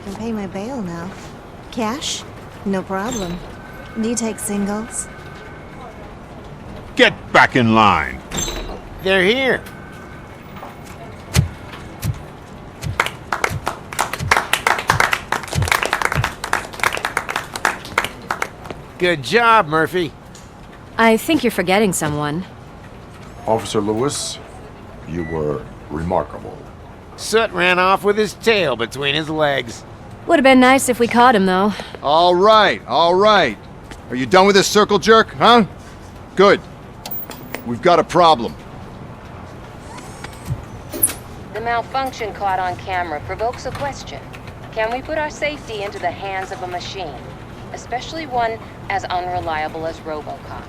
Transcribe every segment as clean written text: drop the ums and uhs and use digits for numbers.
can pay my bail now. Cash? No problem. Do you take singles? Get back in line. They're here. Good job, Murphy. I think you're forgetting someone. Officer Lewis, you were remarkable. Soot ran off with his tail between his legs. Would have been nice if we caught him, though. All right. Are you done with this circle jerk, huh? Good. We've got a problem. The malfunction caught on camera provokes a question. Can we put our safety into the hands of a machine? Especially one as unreliable as RoboCop.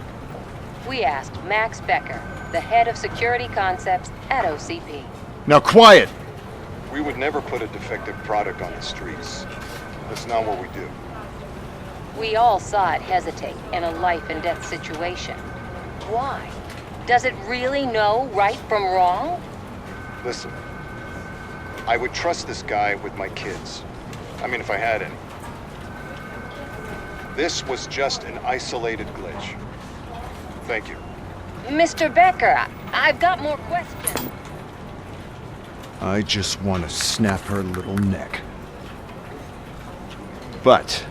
We asked Max Becker, the head of security concepts at OCP. Now quiet! We would never put a defective product on the streets. That's not what we do. We all saw it hesitate in a life and death situation. Why? Does it really know right from wrong? Listen, I would trust this guy with my kids. I mean, if I had any. This was just an isolated glitch. Thank you. Mr. Becker, I've got more questions. I just want to snap her little neck. But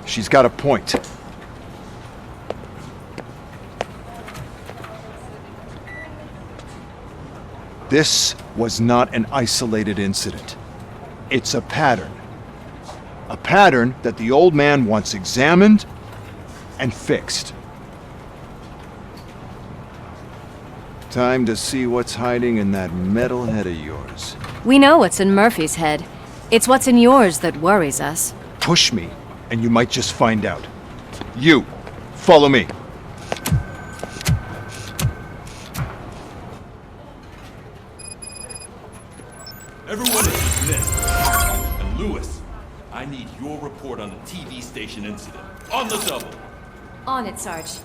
she's got a point. This was not an isolated incident. It's a pattern. A pattern that the old man wants examined and fixed. Time to see what's hiding in that metal head of yours. We know what's in Murphy's head. It's what's in yours that worries us. Push me, and you might just find out. You, follow me. Everyone is dismissed. And Lewis, I need your report on the TV station incident. On the double. On it, Sarge.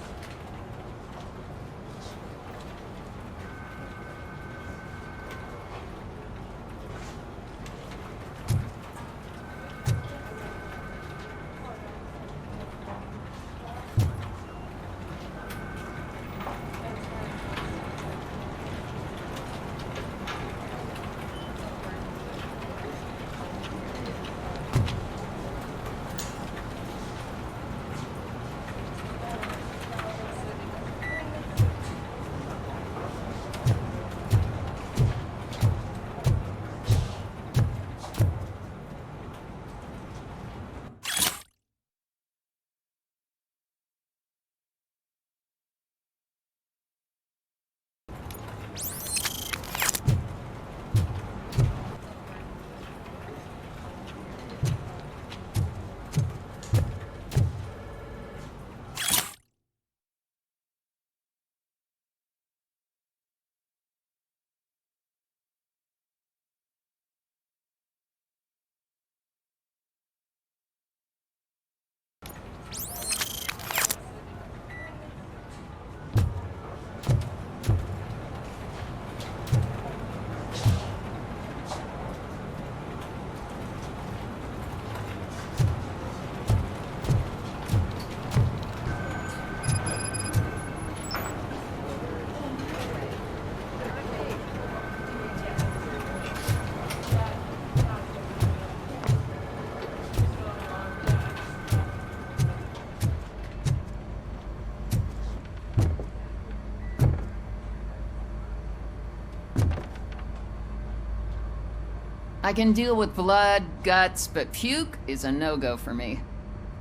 I can deal with blood, guts, but puke is a no-go for me.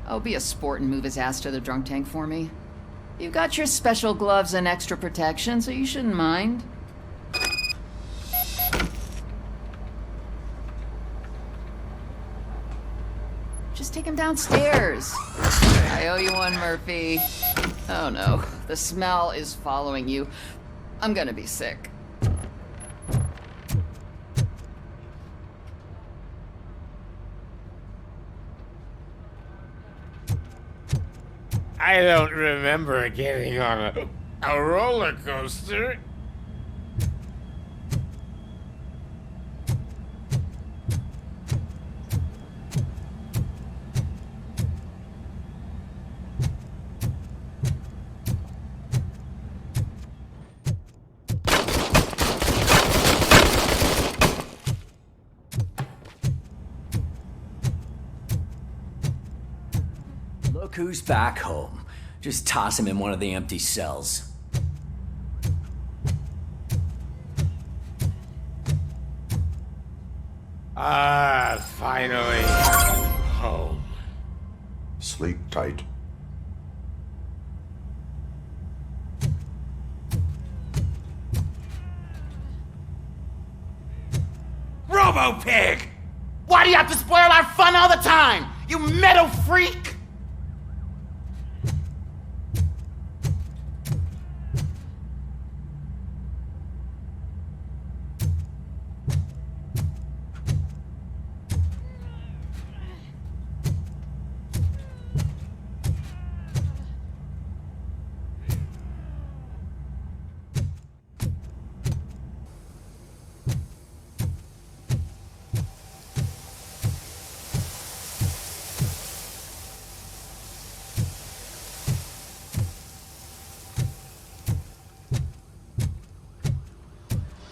Oh, be a sport and move his ass to the drunk tank for me. You got your special gloves and extra protection, so you shouldn't mind. Just take him downstairs. I owe you one, Murphy. Oh no, the smell is following you. I'm gonna be sick. I don't remember getting on a roller coaster. Look who's back home. Just toss him in one of the empty cells. Ah, finally. Home. Sleep tight. RoboPig! Why do you have to spoil our fun all the time? You metal freak!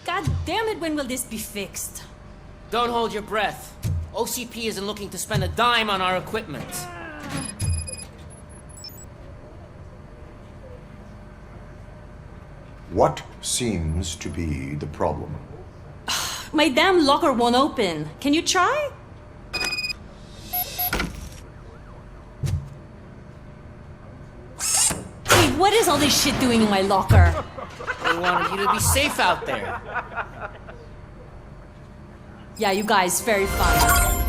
God damn it, when will this be fixed? Don't hold your breath. OCP isn't looking to spend a dime on our equipment. What seems to be the problem? My damn locker won't open. Can you try? Hey, what is all this shit doing in my locker? They wanted you to be safe out there. Yeah, you guys, very funny.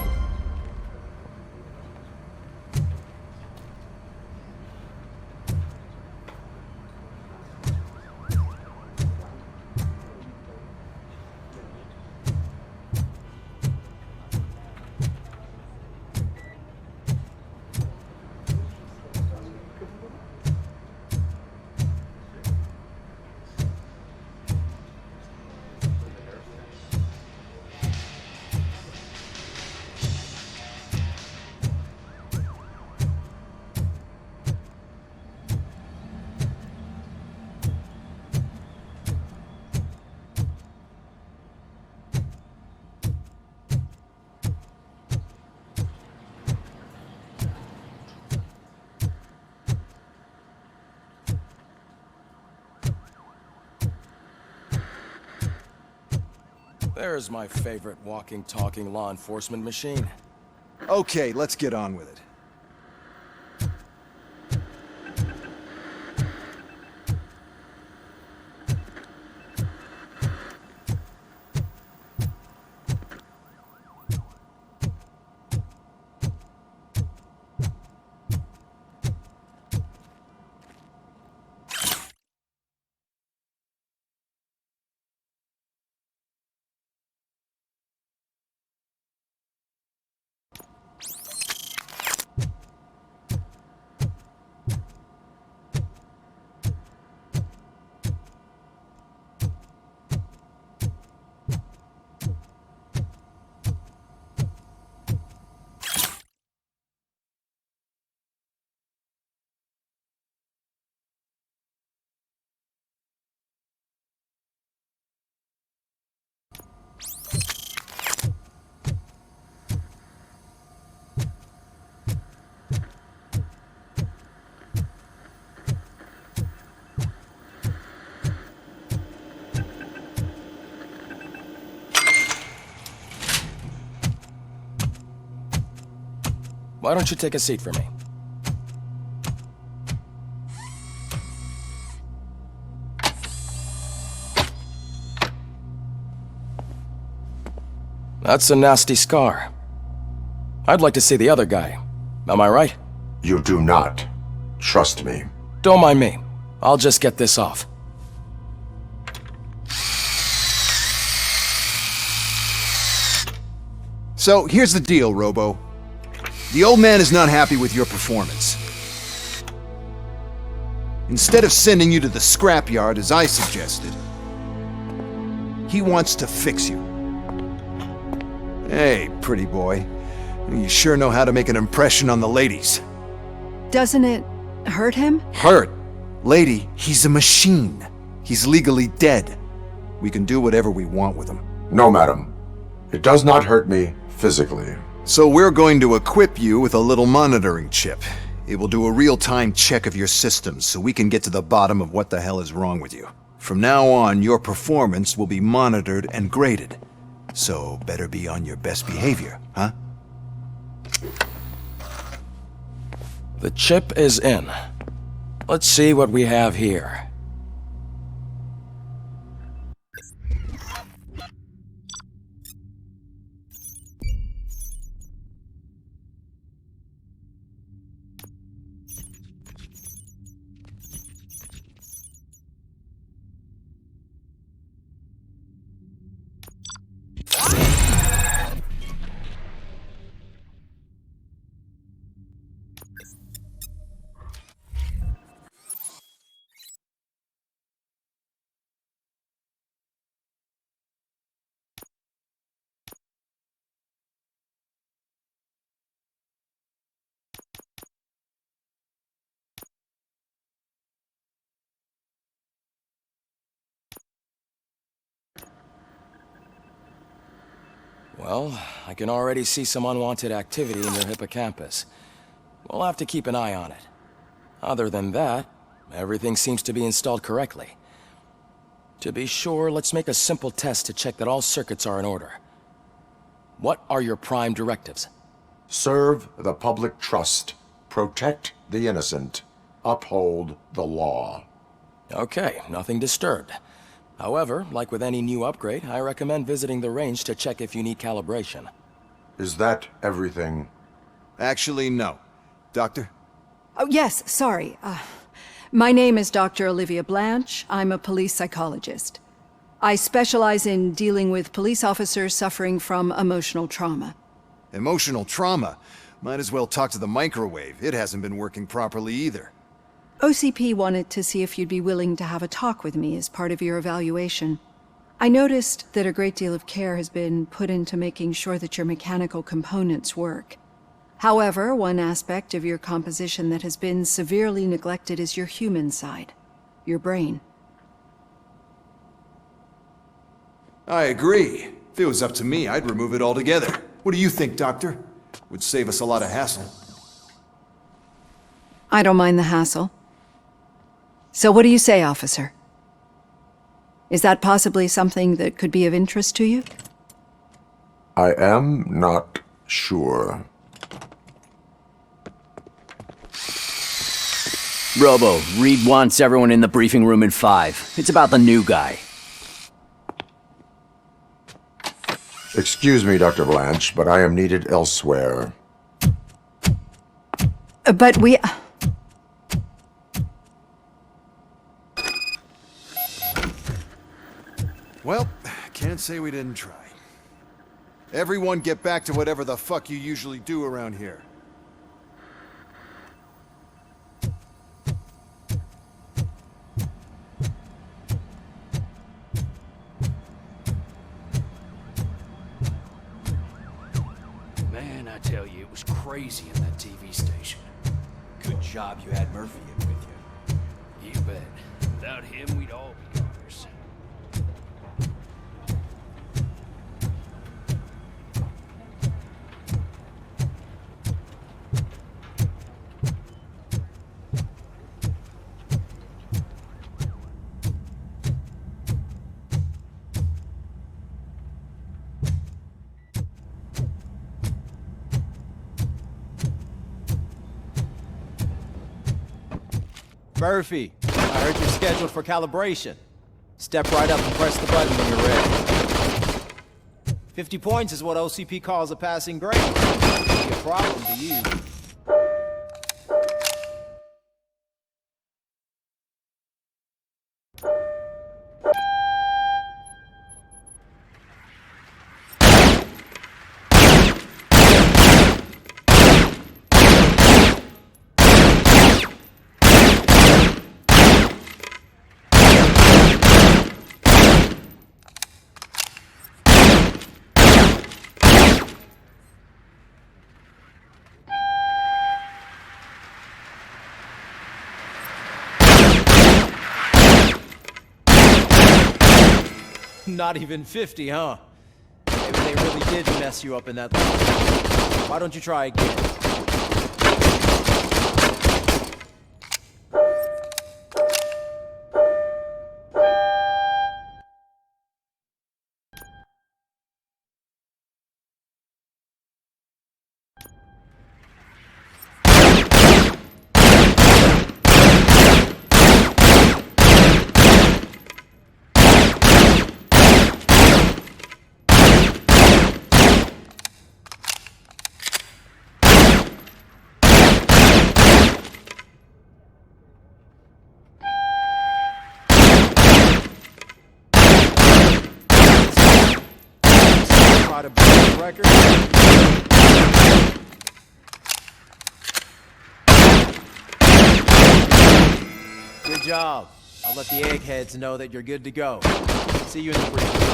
There's my favorite walking, talking law enforcement machine. Okay, let's get on with it. Why don't you take a seat for me? That's a nasty scar. I'd like to see the other guy. Am I right? You do not. Trust me. Don't mind me. I'll just get this off. So, here's the deal, Robo. The old man is not happy with your performance. Instead of sending you to the scrapyard as I suggested, he wants to fix you. Hey, pretty boy. You sure know how to make an impression on the ladies. Doesn't it hurt him? Hurt? Lady, he's a machine. He's legally dead. We can do whatever we want with him. No, madam. It does not hurt me physically. So we're going to equip you with a little monitoring chip. It will do a real-time check of your systems so we can get to the bottom of what the hell is wrong with you. From now on, your performance will be monitored and graded. So better be on your best behavior, huh? The chip is in. Let's see what we have here. Well, I can already see some unwanted activity in your hippocampus. We'll have to keep an eye on it. Other than that, everything seems to be installed correctly. To be sure, let's make a simple test to check that all circuits are in order. What are your prime directives? Serve the public trust. Protect the innocent. Uphold the law. Okay, nothing disturbed. However, like with any new upgrade, I recommend visiting the range to check if you need calibration. Is that everything? Actually, no. Doctor? Oh, yes, sorry. My name is Dr. Olivia Blanche. I'm a police psychologist. I specialize in dealing with police officers suffering from emotional trauma. Emotional trauma? Might as well talk to the microwave. It hasn't been working properly either. OCP wanted to see if you'd be willing to have a talk with me as part of your evaluation. I noticed that a great deal of care has been put into making sure that your mechanical components work. However, one aspect of your composition that has been severely neglected is your human side, your brain. I agree. If it was up to me, I'd remove it altogether. What do you think, Doctor? Would save us a lot of hassle. I don't mind the hassle. So what do you say, officer? Is that possibly something that could be of interest to you? I am not sure. Robo, Reed wants everyone in the briefing room in 5. It's about the new guy. Excuse me, Dr. Blanche, but I am needed elsewhere. But we... Well, can't say we didn't try. Everyone get back to whatever the fuck you usually do around here. Man, I tell you, it was crazy in that TV station. Good job you had Murphy in with you. You bet. Without him, we'd all be goners. Murphy, I heard you're scheduled for calibration. Step right up and press the button when you're ready. 50 points is what OCP calls a passing grade. It'll be a problem to you. Not even 50, huh? Maybe they really did mess you up in that line. Why don't you try again? try to break the record? Good job. I'll let the eggheads know that you're good to go. See you in the briefing room.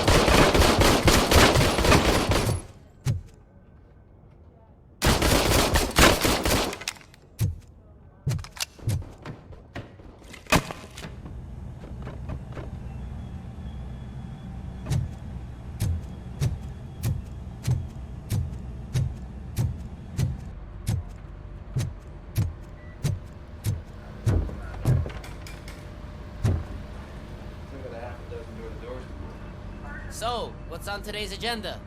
So, what's on today's agenda?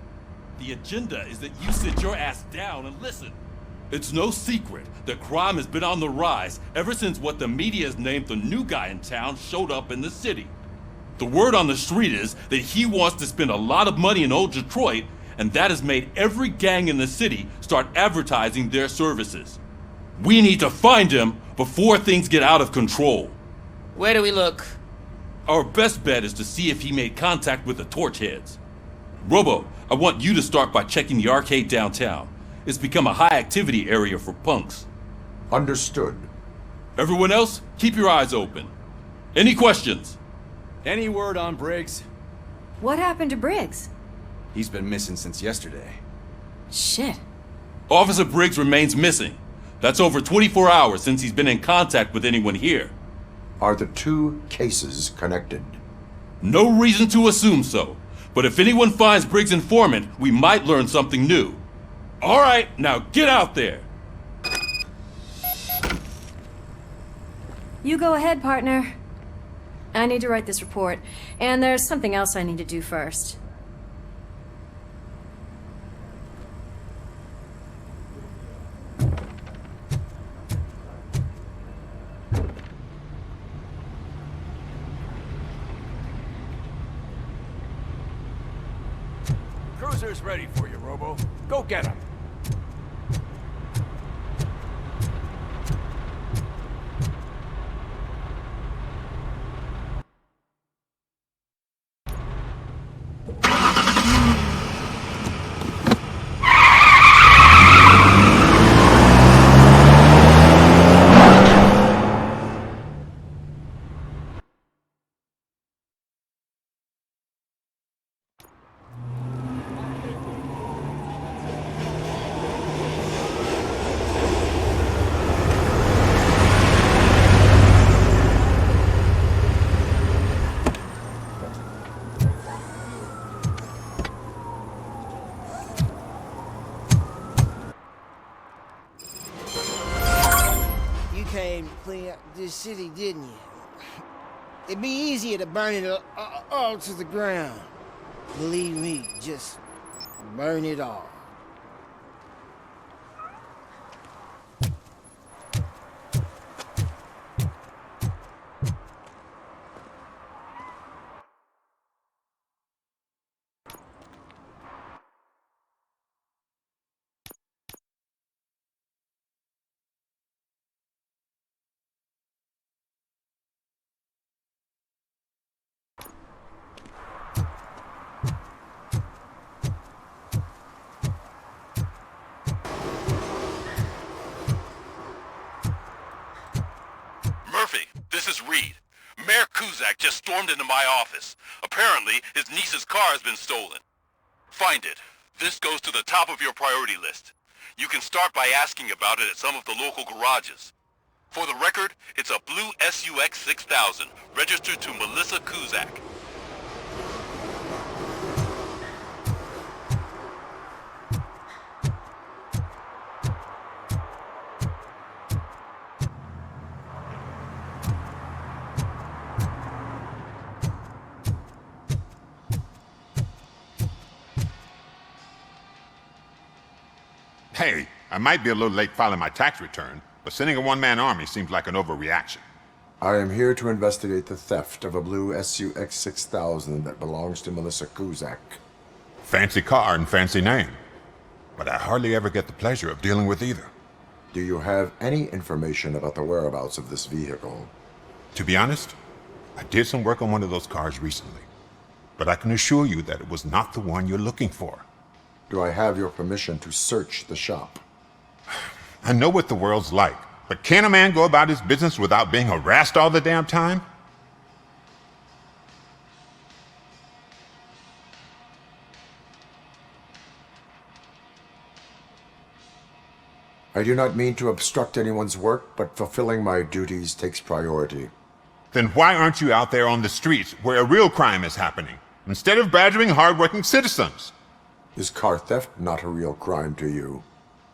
The agenda is that you sit your ass down and listen. It's no secret that crime has been on the rise ever since what the media has named the new guy in town showed up in the city. The word on the street is that he wants to spend a lot of money in old Detroit, and that has made every gang in the city start advertising their services. We need to find him before things get out of control. Where do we look? Our best bet is to see if he made contact with the Torchheads. Robo, I want you to start by checking the arcade downtown. It's become a high-activity area for punks. Understood. Everyone else, keep your eyes open. Any questions? Any word on Briggs? What happened to Briggs? He's been missing since yesterday. Shit. Officer Briggs remains missing. That's over 24 hours since he's been in contact with anyone here. Are the two cases connected? No reason to assume so. But if anyone finds Briggs' informant, we might learn something new. All right, now get out there. You go ahead, partner. I need to write this report, and there's something else I need to do first. Cruiser's ready for you, Robo. Go get him. Came to clean up this city, didn't you? It'd be easier to burn it all to the ground. Believe me, just burn it all. Murphy, this is Reed. Mayor Kuzak just stormed into my office. Apparently, his niece's car has been stolen. Find it. This goes to the top of your priority list. You can start by asking about it at some of the local garages. For the record, it's a blue SUX 6000, registered to Melissa Kuzak. Hey, I might be a little late filing my tax return, but sending a one-man army seems like an overreaction. I am here to investigate the theft of a blue SUX 6000 that belongs to Melissa Kuzak. Fancy car and fancy name, but I hardly ever get the pleasure of dealing with either. Do you have any information about the whereabouts of this vehicle? To be honest, I did some work on one of those cars recently, but I can assure you that it was not the one you're looking for. Do I have your permission to search the shop? I know what the world's like, but can a man go about his business without being harassed all the damn time? I do not mean to obstruct anyone's work, but fulfilling my duties takes priority. Then why aren't you out there on the streets where a real crime is happening, instead of badgering hardworking citizens? Is car theft not a real crime to you?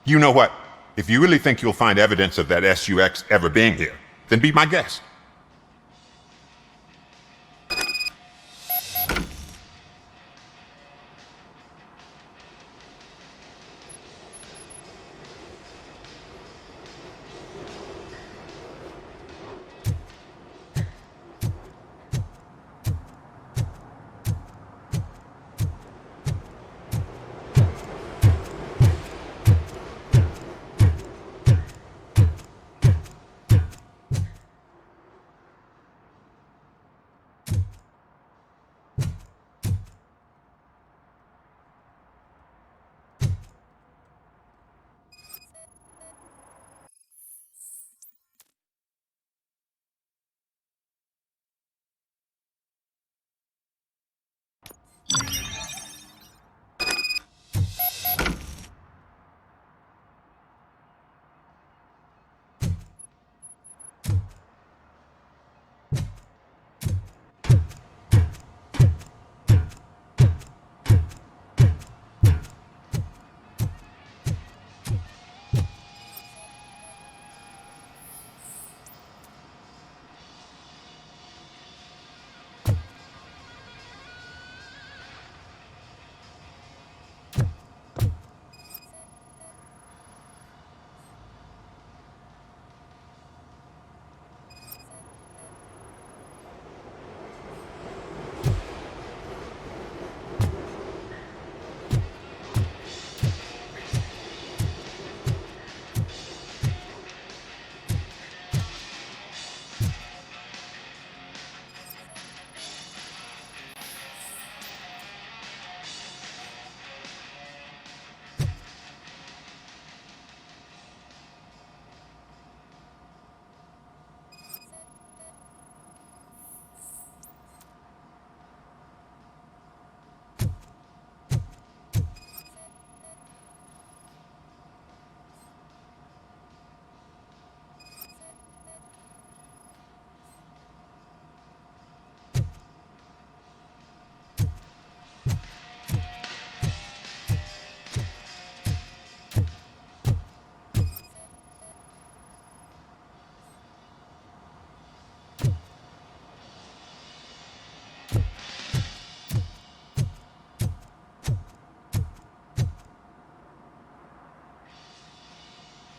You know what? If you really think you'll find evidence of that SUX ever being here, then be my guest.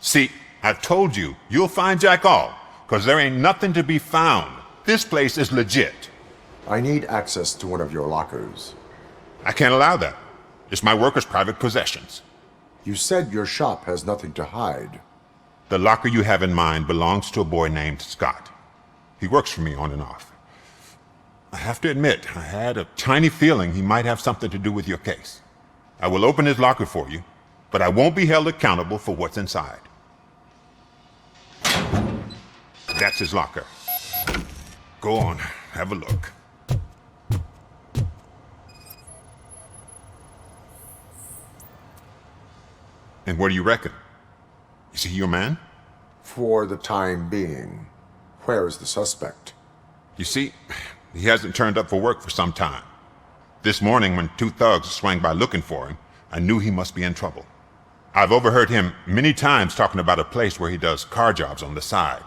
See, I've told you, you'll find Jack All, because there ain't nothing to be found. This place is legit. I need access to one of your lockers. I can't allow that. It's my workers' private possessions. You said your shop has nothing to hide. The locker you have in mind belongs to a boy named Scott. He works for me on and off. I have to admit, I had a tiny feeling he might have something to do with your case. I will open his locker for you, but I won't be held accountable for what's inside. That's his locker. Go on, have a look. And what do you reckon? Is he your man? For the time being. Where is the suspect? You see, he hasn't turned up for work for some time. This morning, when two thugs swang by looking for him, I knew he must be in trouble. I've overheard him many times talking about a place where he does car jobs on the side.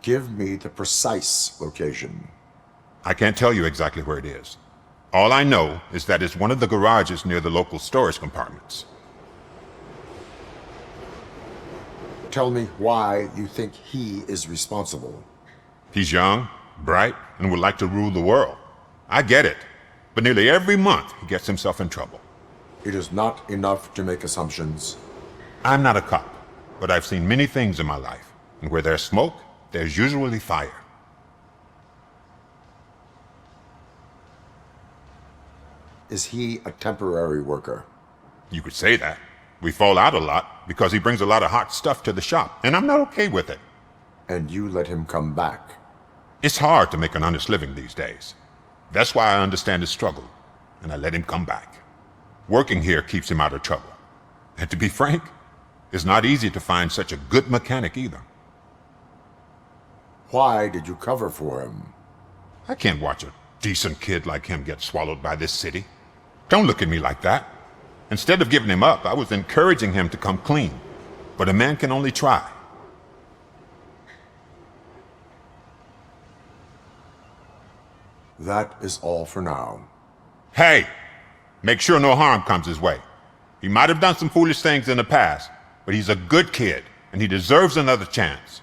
Give me the precise location. I can't tell you exactly where it is. All I know is that it's one of the garages near the local storage compartments. Tell me why you think he is responsible. He's young, bright, and would like to rule the world. I get it. But nearly every month, he gets himself in trouble. It is not enough to make assumptions. I'm not a cop, but I've seen many things in my life. And where there's smoke, there's usually fire. Is he a temporary worker? You could say that. We fall out a lot because he brings a lot of hot stuff to the shop, and I'm not okay with it. And you let him come back? It's hard to make an honest living these days. That's why I understand his struggle, and I let him come back. Working here keeps him out of trouble. And to be frank, it's not easy to find such a good mechanic either. Why did you cover for him? I can't watch a decent kid like him get swallowed by this city. Don't look at me like that. Instead of giving him up, I was encouraging him to come clean. But a man can only try. That is all for now. Hey! Make sure no harm comes his way. He might have done some foolish things in the past, but he's a good kid, and he deserves another chance.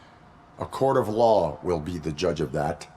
A court of law will be the judge of that.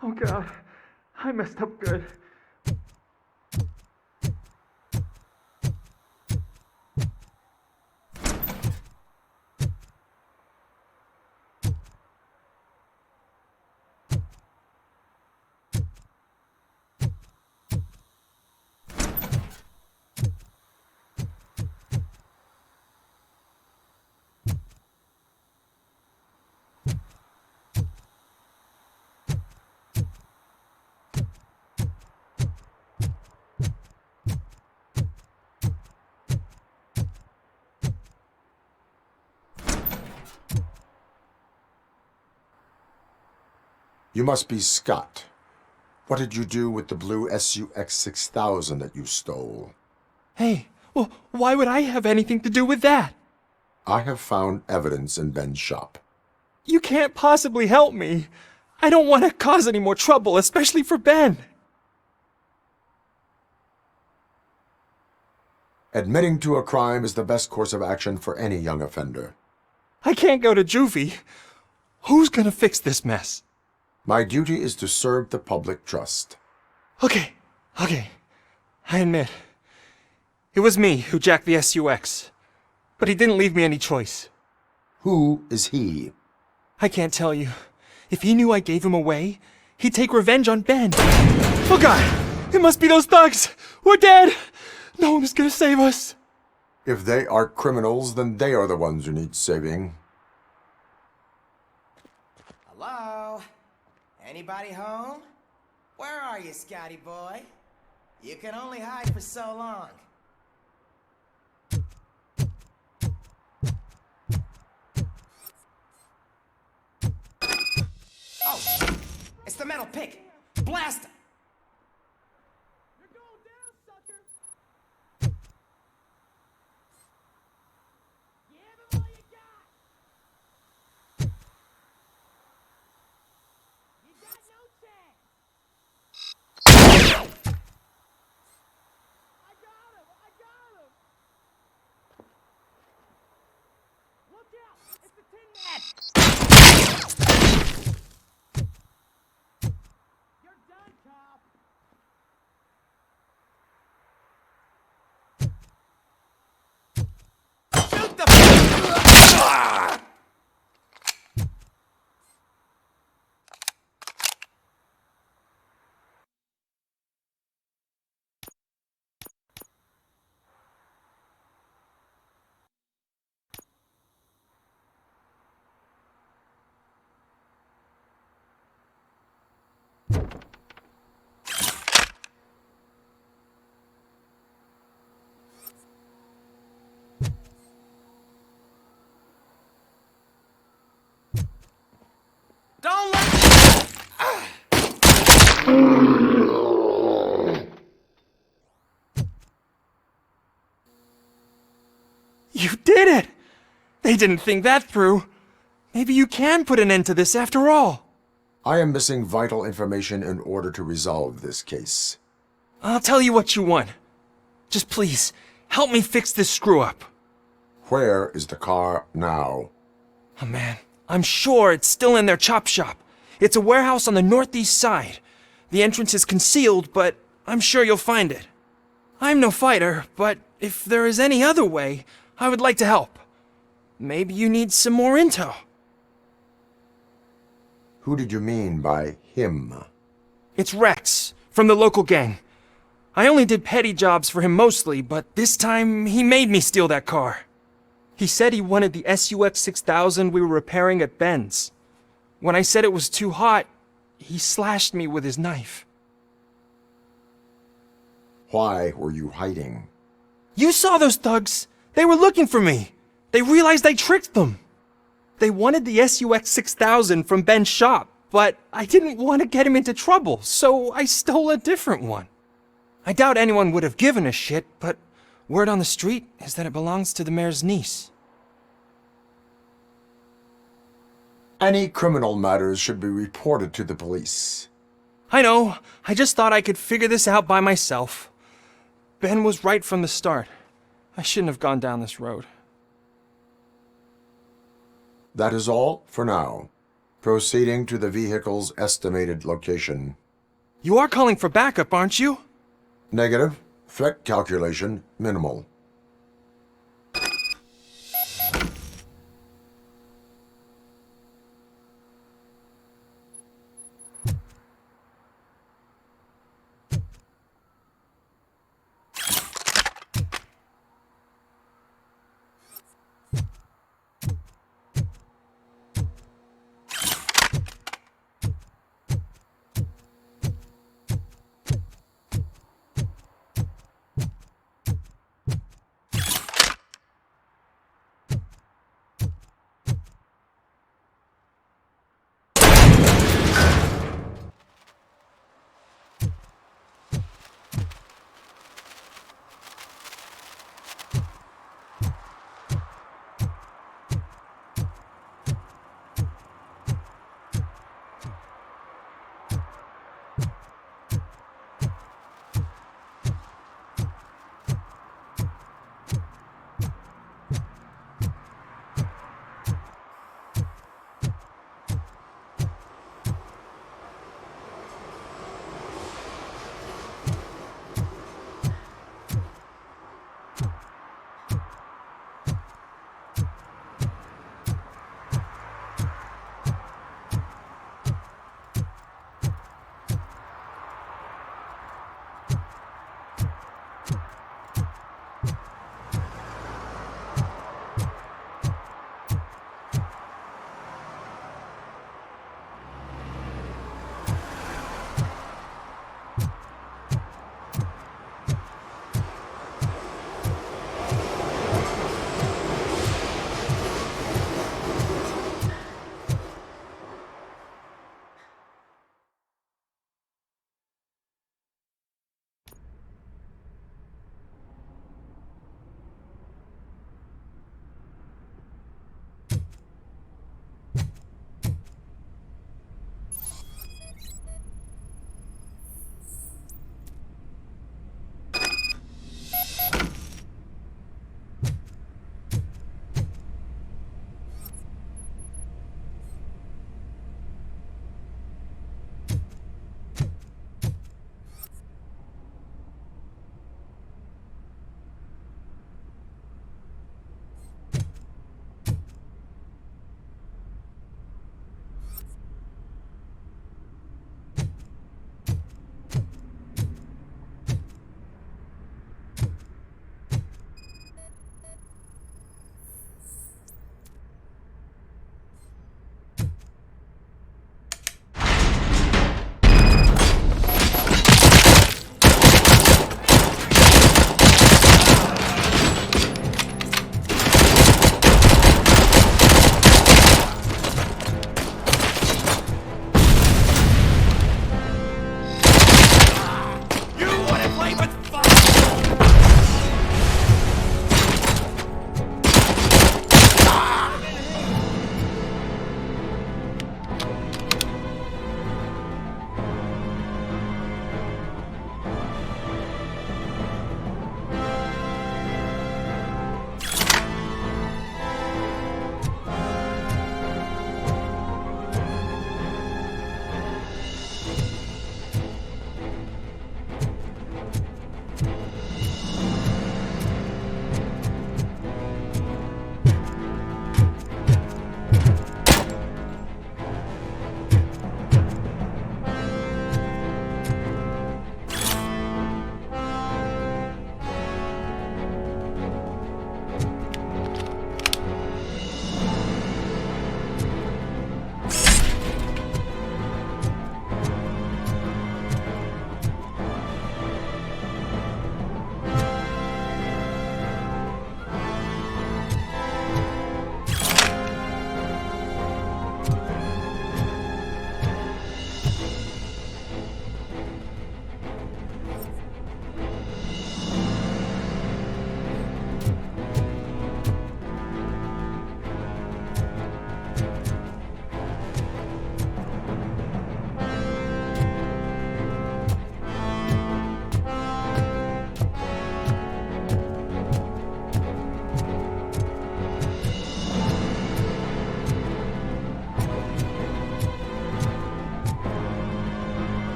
Oh God, I messed up good. You must be Scott. What did you do with the blue SUX 6000 that you stole? Hey, well, why would I have anything to do with that? I have found evidence in Ben's shop. You can't possibly help me. I don't want to cause any more trouble, especially for Ben. Admitting to a crime is the best course of action for any young offender. I can't go to juvie. Who's gonna fix this mess? My duty is to serve the public trust. Okay. I admit. It was me who jacked the SUX. But he didn't leave me any choice. Who is he? I can't tell you. If he knew I gave him away, he'd take revenge on Ben. Oh God! It must be those thugs! We're dead! No one is gonna save us. If they are criminals, then they are the ones who need saving. Hello? Anybody home? Where are you, Scotty boy? You can only hide for so long. Oh, it's the metal pick. blast him! You're going down, sucker! Give him all you got! You got no chance! I got him! Look out! It's the Tin Man! You're done, cop! Shoot the... Don't let... You did it! They didn't think that through. Maybe you can put an end to this after all. I am missing vital information in order to resolve this case. I'll tell you what you want. Just please, help me fix this screw-up. Where is the car now? Oh man, I'm sure it's still in their chop shop. It's a warehouse on the northeast side. The entrance is concealed, but I'm sure you'll find it. I'm no fighter, but if there is any other way, I would like to help. Maybe you need some more intel. Who did you mean by him? It's Rex, from the local gang. I only did petty jobs for him mostly, but this time he made me steal that car. He said he wanted the SUX 6000 we were repairing at Ben's. When I said it was too hot, he slashed me with his knife. Why were you hiding? You saw those thugs! They were looking for me! They realized I tricked them! They wanted the SUX 6000 from Ben's shop, but I didn't want to get him into trouble, so I stole a different one. I doubt anyone would have given a shit, but word on the street is that it belongs to the mayor's niece. Any criminal matters should be reported to the police. I know, I just thought I could figure this out by myself. Ben was right from the start. I shouldn't have gone down this road. That is all for now. Proceeding to the vehicle's estimated location. You are calling for backup, aren't you? Negative. Threat calculation minimal.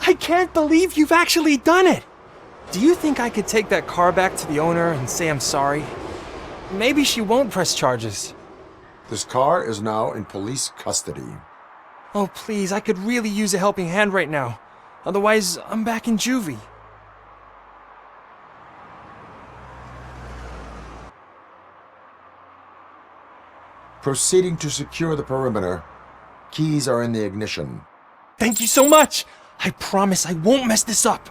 I can't believe you've actually done it! Do you think I could take that car back to the owner and say I'm sorry? Maybe she won't press charges. This car is now in police custody. Oh, please, I could really use a helping hand right now. Otherwise, I'm back in juvie. Proceeding to secure the perimeter. Keys are in the ignition. Thank you so much! I promise I won't mess this up.